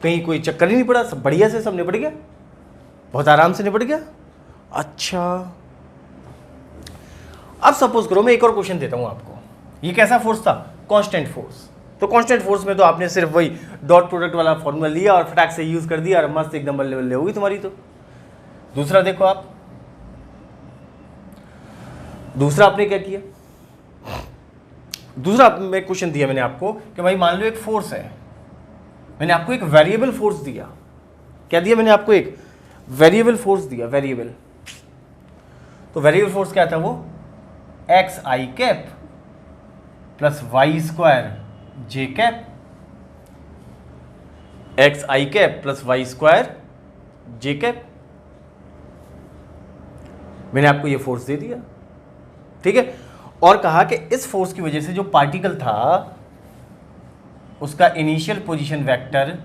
कहीं कोई चक्कर ही नहीं पड़ा, सब बढ़िया से सब निपट गया, बहुत आराम से निपट गया। अच्छा, अब सपोज करो मैं एक और क्वेश्चन देता हूं आपको। ये कैसा फोर्स था? Constant force. तो कांस्टेंट फोर्स में तो आपने सिर्फ वही डॉट प्रोडक्ट वाला फॉर्मूला लिया और फटाक से यूज कर दिया और मस्त एकदम बल्ले बल्ले होगी तुम्हारी। तो दूसरा देखो आप, दूसरा आपने क्या किया? दूसरा मैं क्वेश्चन दिया मैंने आपको कि भाई मान लो एक फोर्स है, मैंने आपको एक वेरिएबल फोर्स दिया। क्या दिया मैंने आपको? एक वेरिएबल फोर्स दिया, वेरिएबल। तो वेरिएबल फोर्स क्या था? वो एक्स आई कैप प्लस वाई स्क्वायर जे कैप, एक्स आई कैप प्लस वाई स्क्वायर जे कैप। मैंने आपको ये फोर्स दे दिया, ठीक है, और कहा कि इस फोर्स की वजह से जो पार्टिकल था उसका इनिशियल पोजीशन वेक्टर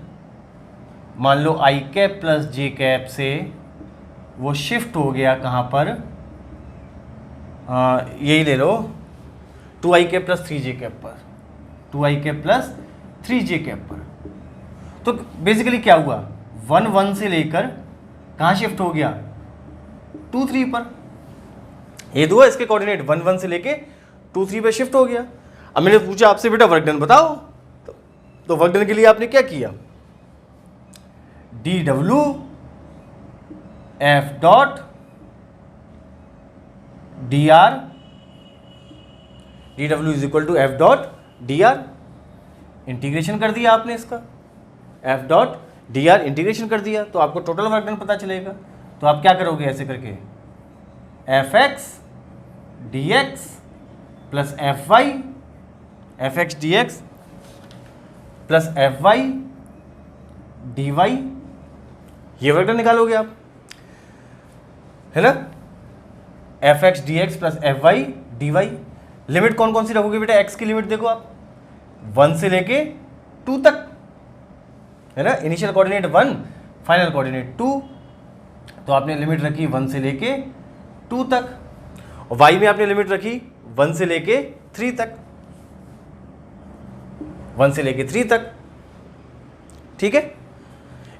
मान लो आई कैप प्लस जे कैप से वो शिफ्ट हो गया कहाँ पर? यही ले लो 2i cap plus 3j cap पर, 2i cap plus 3j cap पर। तो बेसिकली क्या हुआ? 1 1 से लेकर कहाँ शिफ्ट हो गया? 2 3 पर। ये दो इसके कोऑर्डिनेट 1 1 से लेके 2 3 पर शिफ्ट हो गया। अब मैंने पूछा आपसे बेटा वर्क डन बताओ, तो वर्क डन के लिए आपने क्या किया? D W F dot D R, D W is equal to F dot D R. Integration कर दिया आपने इसका, F dot D R integration कर दिया, तो आपको टोटल वर्क डन पता चलेगा। तो आप क्या करोगे ऐसे करके? F X D X plus F Y, F X D X plus F Y D Y, ये वर्क डन निकालोगे आप, है ना? F X D X plus F Y D Y. Limit कौन कौन सी रखोगे बेटा? एक्स की लिमिट देखो आप 1 से लेके 2 तक, है ना? इनिशियल कोऑर्डिनेट 1, फाइनल कोऑर्डिनेट 2, तो आपने लिमिट रखी 1 से लेके 2 तक। और वाई में आपने लिमिट रखी 1 से लेके 3 तक, 1 से लेके 3 तक, ठीक है?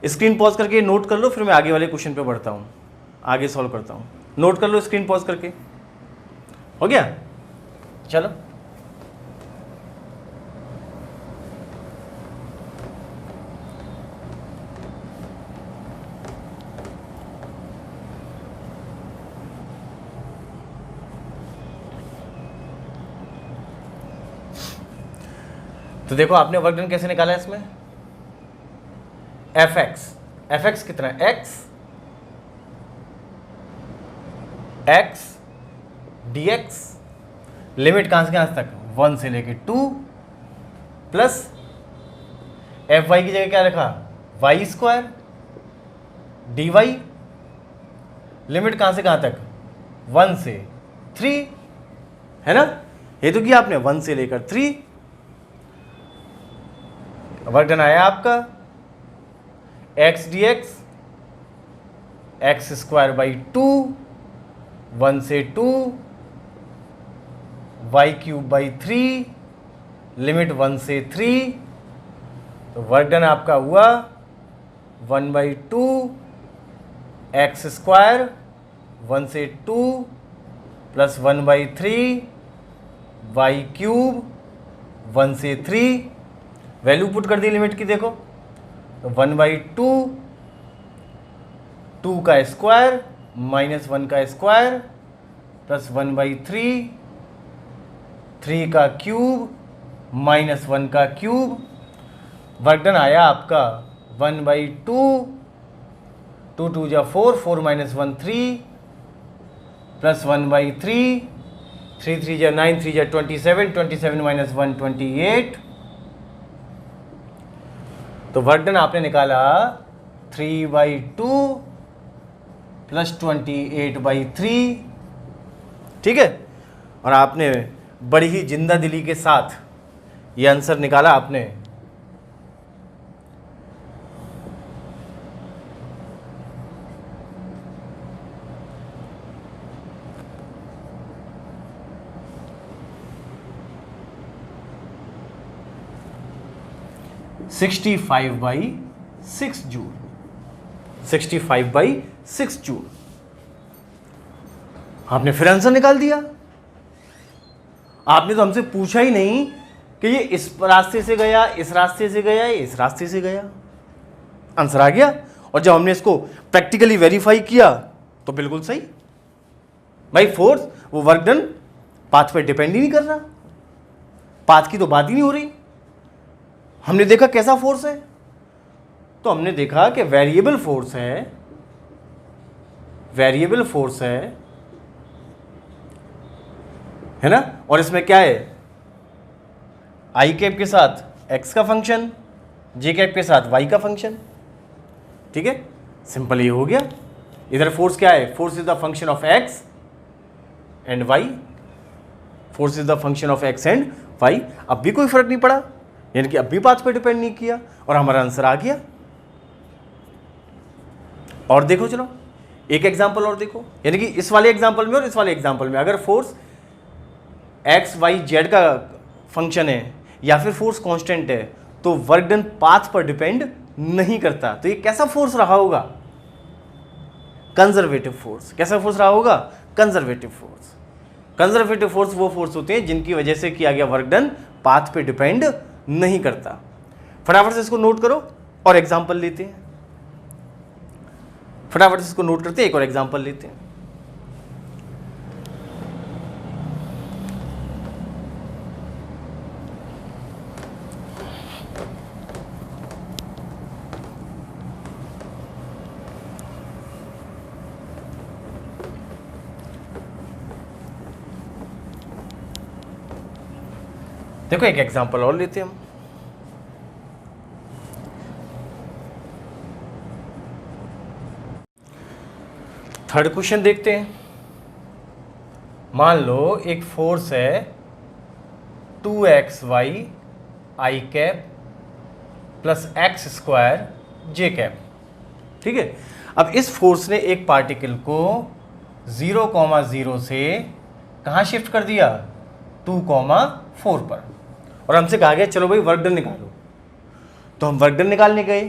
स्क्रीन पॉज करके नोट कर लो, फिर मैं आगे वाले क्वेश्चन पे बढ़ता हूँ, आगे सॉल्व करता हूँ। नोट कर लो स्क्रीन पॉज करके, हो गया? चलो तो देखो आपने वर्क डन कैसे निकाला है इसमें? एफ एक्स कितना है? एक्स डी एक्स, लिमिट कहां से कहां तक? 1 से लेके 2, प्लस एफ वाई की जगह क्या रखा? Y square D Y, limit कहां से कहां तक? 1 से 3, है ना? ये तो किया आपने 1 से लेकर 3। वर्क डन आया आपका x D x, x square by 2, 1 से 2, वाई क्यूब बाई 3, लिमिट 1 से 3। तो वर्क डन आपका हुआ 1/2 एक्स स्क्वायर 1 से 2 प्लस 1/3 वाई क्यूब 1 से 3। वैल्यू पुट कर दी लिमिट की, देखो तो 1/2 2 का स्क्वायर माइनस 1 का स्क्वायर प्लस 1/3 3 का क्यूब माइनस 1 का क्यूब। वर्क डन आया आपका 1/2 2 2 जा 4 4 माइनस 1 3 प्लस 1/3 3 3 जा 9 3 जा 27 27 माइनस 1 28। तो वर्क डन आपने निकाला 3/2 प्लस 28/3, ठीक है। और आपने बड़ी ही जिंदा दिली के साथ ये आंसर निकाला आपने। Sixty 65/6 joule, 65/6 joule. आपने फिर आंसर निकाल दिया। आपने तो हमसे पूछा ही नहीं कि ये इस रास्ते से गया, इस रास्ते से गया, इस रास्ते से गया, आंसर आ गया। और जब हमने इसको प्रैक्टिकली वेरीफाई किया तो बिल्कुल सही। भाई फोर्स, वो वर्क डन पाथ पे डिपेंड ही नहीं कर रहा, पाथ की तो बात ही नहीं हो रही। हमने देखा कैसा फोर्स है, तो हमने देखा कि वेरिएबल फोर्स है, वेरिएबल फोर्स है ना। और इसमें क्या है, आई कैप के साथ एक्स का फंक्शन, जे कैप के साथ वाई का फंक्शन, ठीक है। सिंपल ये हो गया। इधर फोर्स क्या है, force is the function of X and Y, force is the function of X and Y. अब भी कोई फर्क नहीं पड़ा, यानी कि अब भी पाथ पे डिपेंड नहीं किया और हमारा आंसर आ गया। और देखो, चलो एक एग्जांपल और देखो, यानी कि इस वाले एग्जांपल में और इस वाले एग्जांपल में अगर फोर्स एक्स वाई जेड का फंक्शन है या फिर फोर्स कांस्टेंट है तो वर्क डन पाथ पर डिपेंड नहीं करता। तो ये कैसा फोर्स रहा होगा, कंजर्वेटिव फोर्स। कैसा फोर्स रहा होगा, कंजर्वेटिव फोर्स। कंजर्वेटिव फोर्स वो फोर्स होते हैं जिनकी वजह से किया गया वर्क डन पाथ पे डिपेंड नहीं करता। फटाफट से इसको नोट करो और एग्जांपल लेते हैं। फटाफट से इसको नोट करते हैं, एक और एग्जांपल लेते हैं। देखो एक एग्जांपल और लेते हैं हम। थर्ड क्वेश्चन देखते हैं। मान लो एक फोर्स है 2xy आई कैप प्लस एक्स स्क्वायर जे कैप, ठीक है। अब इस फोर्स ने एक पार्टिकल को 0,0 से कहाँ शिफ्ट कर दिया, 2,4 पर, और हमसे कहा गया चलो भाई वर्क डन निकालो। तो हम वर्क डन निकालने गए।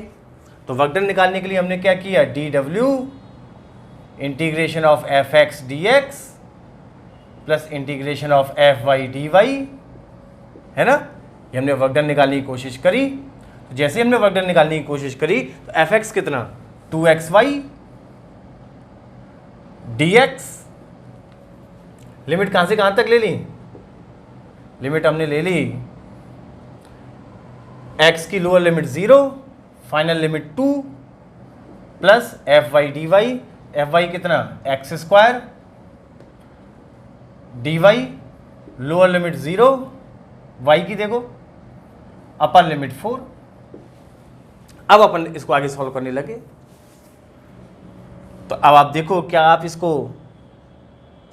तो वर्क डन निकालने के लिए हमने क्या किया, dw integration of F X D X plus integration of F Y D Y, है ना। ये हमने वर्क डन निकालने की कोशिश करी। तो जैसे हमने वर्क डन निकालने की कोशिश करी तो एफ एक्स कितना, 2xy dx, लिमिट कहाँ से कहाँ तक ले ली, लिमिट हमने ले ली x की lower limit 0, final limit 2 plus F Y D y, f y कितना x square, D y lower limit 0, y की देखो अपर लिमिट 4। अब अपन इसको आगे सॉल्व करने लगे। तो अब आप देखो क्या आप इसको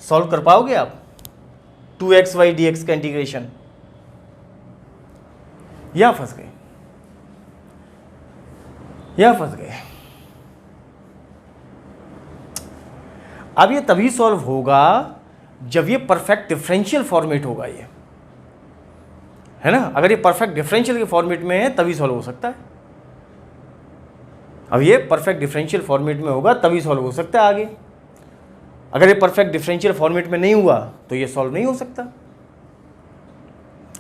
सॉल्व कर पाओगे आप, 2xy dx का इंटीग्रेशन, या फंस गए, या फंस गए। अब ये तभी सॉल्व होगा जब ये परफेक्ट डिफरेंशियल फॉर्मेट होगा, ये है ना। अगर ये परफेक्ट डिफरेंशियल के फॉर्मेट में है तभी सॉल्व हो सकता है। अब ये परफेक्ट डिफरेंशियल फॉर्मेट में होगा तभी सॉल्व हो सकता है आगे। अगर ये परफेक्ट डिफरेंशियल फॉर्मेट में नहीं हुआ तो ये सॉल्व नहीं हो सकता।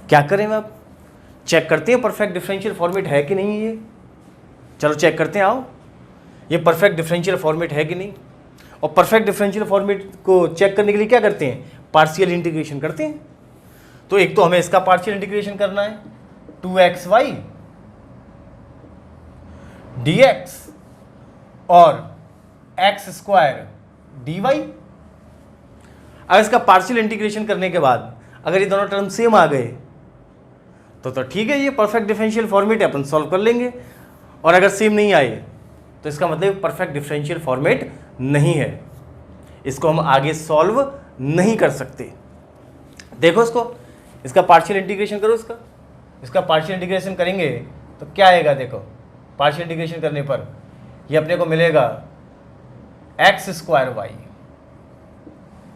क्या करें अब, चेक करते हैं परफेक्ट डिफरेंशियल फॉर्मेट है कि नहीं ये। चलो चेक करते हैं, आओ ये परफेक्ट डिफरेंशियल फॉर्मेट है कि नहीं। और परफेक्ट डिफरेंशियल फॉर्मेट को चेक करने के लिए क्या करते हैं, पार्शियल इंटीग्रेशन करते हैं। तो एक तो हमें इसका पार्शियल इंटीग्रेशन करना है 2xy dx और एक्स स्क्वायर dy। अब इसका पार्शियल इंटीग्रेशन करने के बाद अगर ये दोनों टर्म सेम आ गए तो ठीक है, ये परफेक्ट डिफरेंशियल फॉर्मेट है, अपन सॉल्व कर लेंगे। और अगर सेम नहीं आए तो इसका मतलब परफेक्ट डिफरेंशियल फॉर्मेट नहीं है, इसको हम आगे सॉल्व नहीं कर सकते। देखो इसका पार्शियल इंटीग्रेशन करो, इसका पार्शियल इंटीग्रेशन करेंगे तो क्या आएगा, देखो पार्शियल इंटीग्रेशन करने पर ये अपने को मिलेगा एक्स स्क्वायर वाई।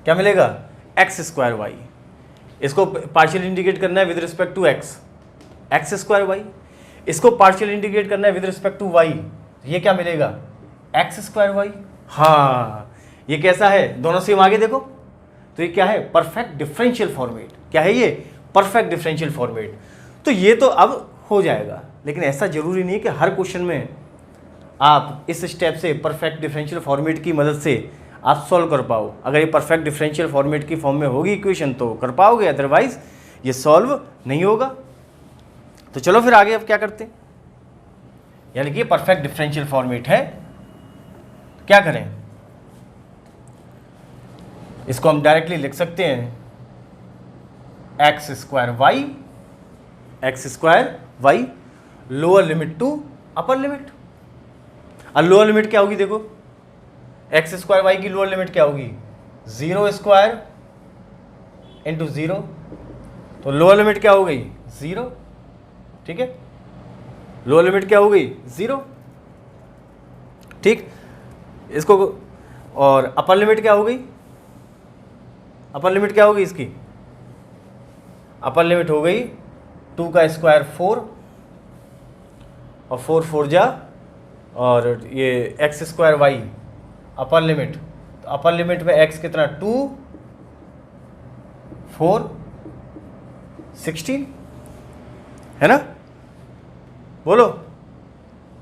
क्या मिलेगा? X square Y. इसको पार्शियल इंटीग्रेट करना है with respect to X square Y. इसको पार्शियल इंटीग्रेट करना है विद रिस्पेक्ट टू वाई, ये क्या मिलेगा? X square Y. हाँ, ये कैसा है? दोनों सेम आगे देखो, तो ये क्या है? Perfect differential format. क्या है ये? Perfect differential format. तो ये तो अब हो जाएगा, लेकिन ऐसा जरूरी नहीं है कि हर क्वेश्चन में आप इस स्टेप से परफेक्ट डिफरेंशियल फॉर्मेट की मदद से आप सॉल्व कर पाओ। अगर ये परफेक्ट डिफरेंशियल फॉर्मेट की फॉर्म में होगी इक्वेशन तो कर पाओगे, अदरवाइज ये सॉल्व नहीं होगा। तो चलो फिर आगे अब क्या करते हैं, यानी कि परफेक्ट डिफरेंशियल फॉर्मेट है, क्या करें? इसको हम डायरेक्टली लिख सकते हैं X square Y lower limit to upper limit. और लोअर लिमिट क्या होगी? देखो एक्स स्क्वायर वाई की लोअर लिमिट क्या होगी? 0 स्क्वायर इंटू 0, तो लोअर लिमिट क्या हो गई? 0। ठीक है, लोअर लिमिट क्या हो गई? 0। ठीक, इसको और अपर लिमिट क्या हो गई? अपर लिमिट क्या होगी इसकी? अपर लिमिट हो गई 2 का स्क्वायर 4 और 4 4 जा, और ये X square Y upper limit, तो अपर लिमिट में एक्स कितना? 2 4 16 है ना? बोलो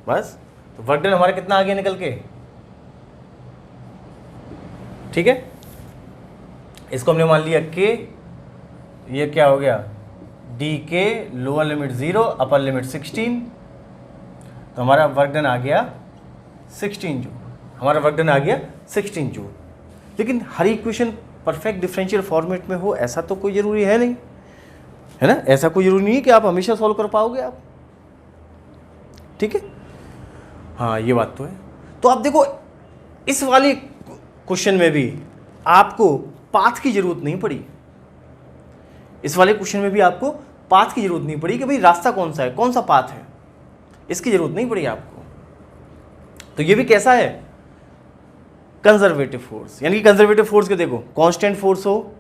बस। तो वर्क डन हमारा कितना आ गया निकल के? ठीक है, इसको हमने मान लिया के, ये क्या हो गया? डी के लोअर लिमिट 0 अपर लिमिट 16, तो हमारा वर्क डन आ गया 16 जूल। हमारा वर्क डन आ गया 16 जूल। लेकिन हर इक्वेशन परफेक्ट डिफरेंशियल फॉर्मेट में हो ऐसा तो कोई ज़रूरी है नहीं, है ना? ऐसा कोई ज़रूरी नहीं है कि आप हमेशा सॉल्व कर पाओगे आप। ठीक है, हाँ ये बात तो है। तो आप देखो इस वाले क्वेश्चन में भी आपको पाथ की ज़रूरत नहीं पड़ी, इस वाले क्वेश्चन में भी आपको पाथ की ज़रूरत नहीं पड़ी कि भाई रास्ता कौन सा है, कौन सा पाथ है, इसकी ज़रूरत नहीं पड़ी आपको। तो ये भी कैसा है? Conservative force. यानी कि कंजर्वेटिव फोर्स के देखो कांस्टेंट फोर्स हो,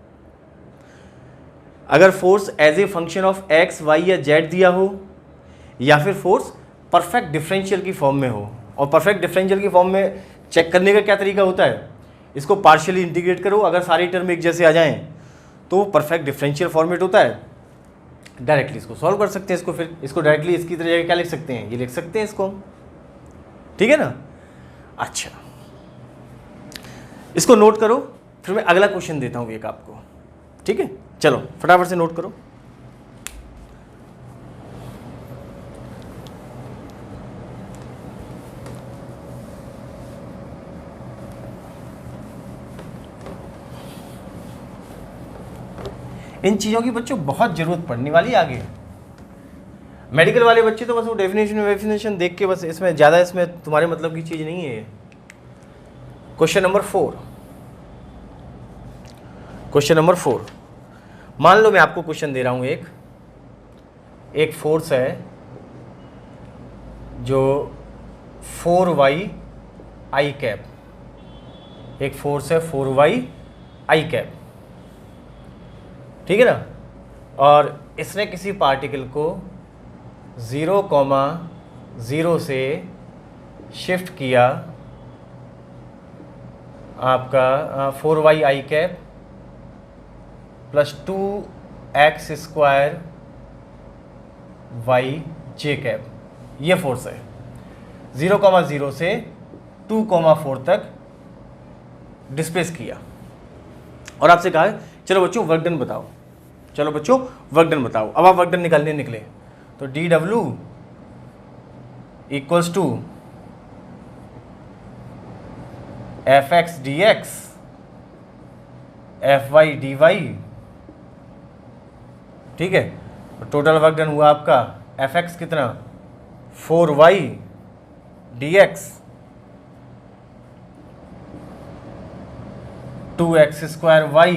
अगर force as a function of X Y या जेड दिया हो, या फिर फोर्स परफेक्ट डिफरेंशियल की फॉर्म में हो। और परफेक्ट डिफरेंशियल की फॉर्म में चेक करने का क्या तरीका होता है? इसको पार्शियली इंटीग्रेट करो, अगर सारी टर्म एक जैसे आ जाएं तो परफेक्ट डिफरेंशियल फॉर्मेट होता है, डायरेक्टली इसको सॉल्व कर सकते हैं। इसको फिर इसको डायरेक्टली इसकी तरह क्या लिख सकते हैं? ये लिख सकते हैं इसको हम, ठीक है ना? अच्छा, इसको नोट करो, फिर मैं अगला क्वेश्चन देता हूँ एक आपको। ठीक है, चलो फटाफट से नोट करो। इन चीज़ों की बच्चों बहुत ज़रूरत पड़ने वाली है आगे। मेडिकल वाले बच्चे तो बस वो डेफिनेशन देख के बस, इसमें ज़्यादा इसमें तुम्हारे मतलब की चीज़ नहीं है। क्वेश्चन नंबर 4, क्वेश्चन नंबर 4, मान लो मैं आपको क्वेश्चन दे रहा हूँ, एक फोर्स है जो 4y i कैप, एक फोर्स है 4y i कैप, ठीक है ना? और इसने किसी पार्टिकल को 0,0 से शिफ्ट किया आपका 4y i cap plus 2x square y j cap, ये फोर्स है। 0,0 से 2,4 तक डिस्प्लेस किया और आपसे कहा है चलो बच्चों वर्क डन बताओ, चलो बच्चों वर्क डन बताओ। अब आप वर्क डन निकालने निकले तो dw equals to fx dx fy dy, ठीक है? टोटल वर्क डन हुआ आपका fx कितना 4y dx 2x² y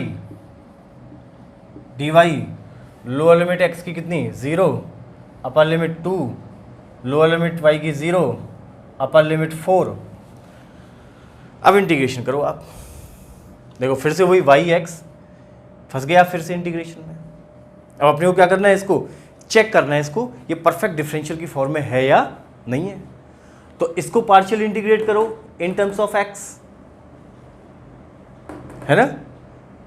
dy, lower limit x की कितनी 0, upper limit 2, lower limit y की 0, अपर लिमिट 4। अब इंटीग्रेशन करो आप, देखो फिर से वही y(x) फंस गया फिर से इंटीग्रेशन में। अब अपने को क्या करना है, इसको चेक करना है, इसको ये परफेक्ट डिफरेंशियल की फॉर्म में है या नहीं है। तो इसको पार्शियल इंटीग्रेट करो इन टर्म्स ऑफ x, है ना,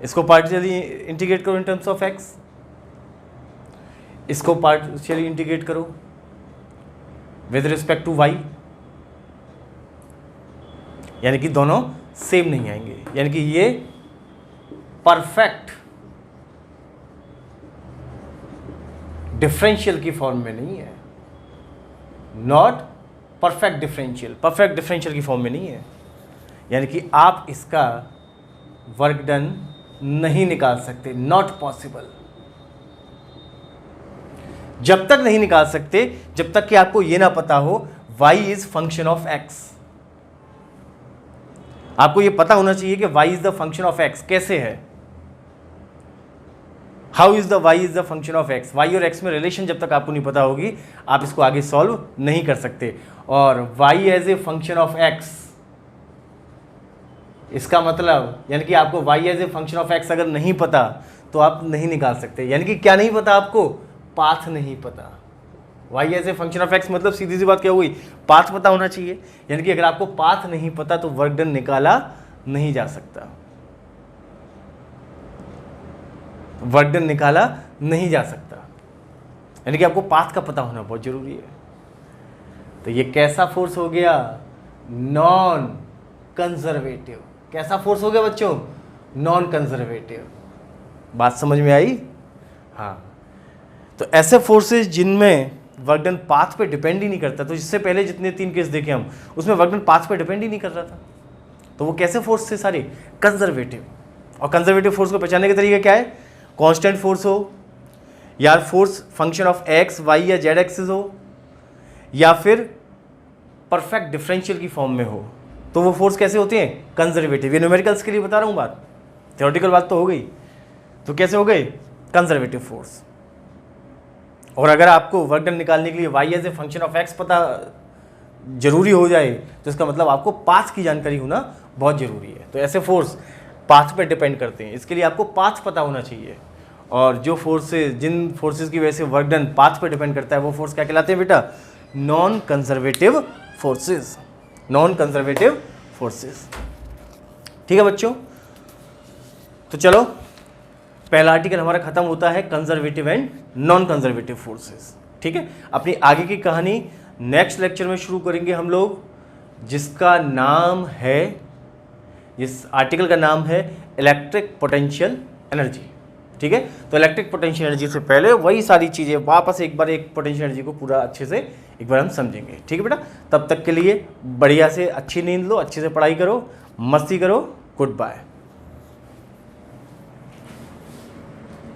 इसको पार्शियली इंटीग्रेट करो इन टर्म्स ऑफ x, इसको पार्शियली इंटीग्रेट करो विद रिस्पेक्ट टू y, यानी कि दोनों सेम नहीं आएंगे, यानी कि ये परफेक्ट डिफरेंशियल की फॉर्म में नहीं है, not perfect differential, perfect differential की फॉर्म में नहीं है, यानी कि आप इसका वर्क डन नहीं निकाल सकते, नॉट पॉसिबल। जब तक नहीं निकाल सकते जब तक कि आपको यह ना पता हो y is function of x। आपको यह पता होना चाहिए कि y is the function of x। कैसे है, how is the y is the function of x। y और x में रिलेशन जब तक आपको नहीं पता होगी आप इसको आगे सॉल्व नहीं कर सकते। और y as a function of x, इसका मतलब यानी कि आपको y as a function of x अगर नहीं पता तो आप नहीं निकाल सकते। यानी कि क्या नहीं पता आपको, पाथ नहीं पता। y as a function of x मतलब सीधी सी बात क्या हुई, पाथ पता होना चाहिए। यानी कि अगर आपको पाथ नहीं पता तो वर्क डन निकाला नहीं जा सकता, वर्क डन निकाला नहीं जा सकता। यानी कि आपको पाथ का पता होना बहुत जरूरी है। तो ये कैसा फोर्स हो गया, नॉन कंजर्वेटिव। कैसा फोर्स हो गया बच्चों, नॉन कंजर्वेटिव। बात समझ में आई, हाँ। तो ऐसे फोर्सेस जिनमें वर्क डन पाथ पे डिपेंड ही नहीं करता, तो इससे पहले जितने 3 केस देखे हम उसमें वर्क डन पाथ पे डिपेंड ही नहीं कर रहा था, तो वो कैसे फोर्स थे सारे, कंजर्वेटिव। और कंजर्वेटिव फोर्स को पहचानने के तरीके क्या है, कांस्टेंट फोर्स हो, या force function of X Y या जेड एक्सिस हो, या फिर परफेक्ट डिफरेंशियल की फॉर्म में हो, तो वो फोर्स कैसे होते हैं, कंजर्वेटिव। ये न्यूमेरिकल्स के लिए बता रहा हूँ बात, थ्योरेटिकल बात तो हो गई। तो कैसे हो गए, कंजर्वेटिव फोर्स। और अगर आपको वर्क डन निकालने के लिए y as a function of x पता जरूरी हो जाए तो इसका मतलब आपको पाथ की जानकारी होना बहुत जरूरी है। तो ऐसे फोर्स पाथ पे डिपेंड करते हैं, इसके लिए आपको पाथ पता होना चाहिए। और जो फोर्सेस, जिन फोर्सेस की वजह से वर्क डन पाथ पे डिपेंड करता है वो फोर्स क्या कहलाते हैं बेटा, non conservative forces, non conservative forces. ठीक है बच्चों, तो चलो पहला आर्टिकल हमारा खत्म होता है conservative and non conservative forces. ठीक है, अपनी आगे की कहानी नेक्स्ट लेक्चर में शुरू करेंगे हम लोग, जिसका नाम है, इस आर्टिकल का नाम है इलेक्ट्रिक पोटेंशियल एनर्जी। ठीक है, तो इलेक्ट्रिक पोटेंशियल एनर्जी से पहले वही सारी चीज़ें वापस एक बार एक पोटेंशियल एनर्जी को पूरा अच्छे से एक बार हम समझेंगे। ठीक है बेटा, तब तक के लिए बढ़िया से अच्छी नींद लो, अच्छे से पढ़ाई करो, मस्ती करो, गुड बाय।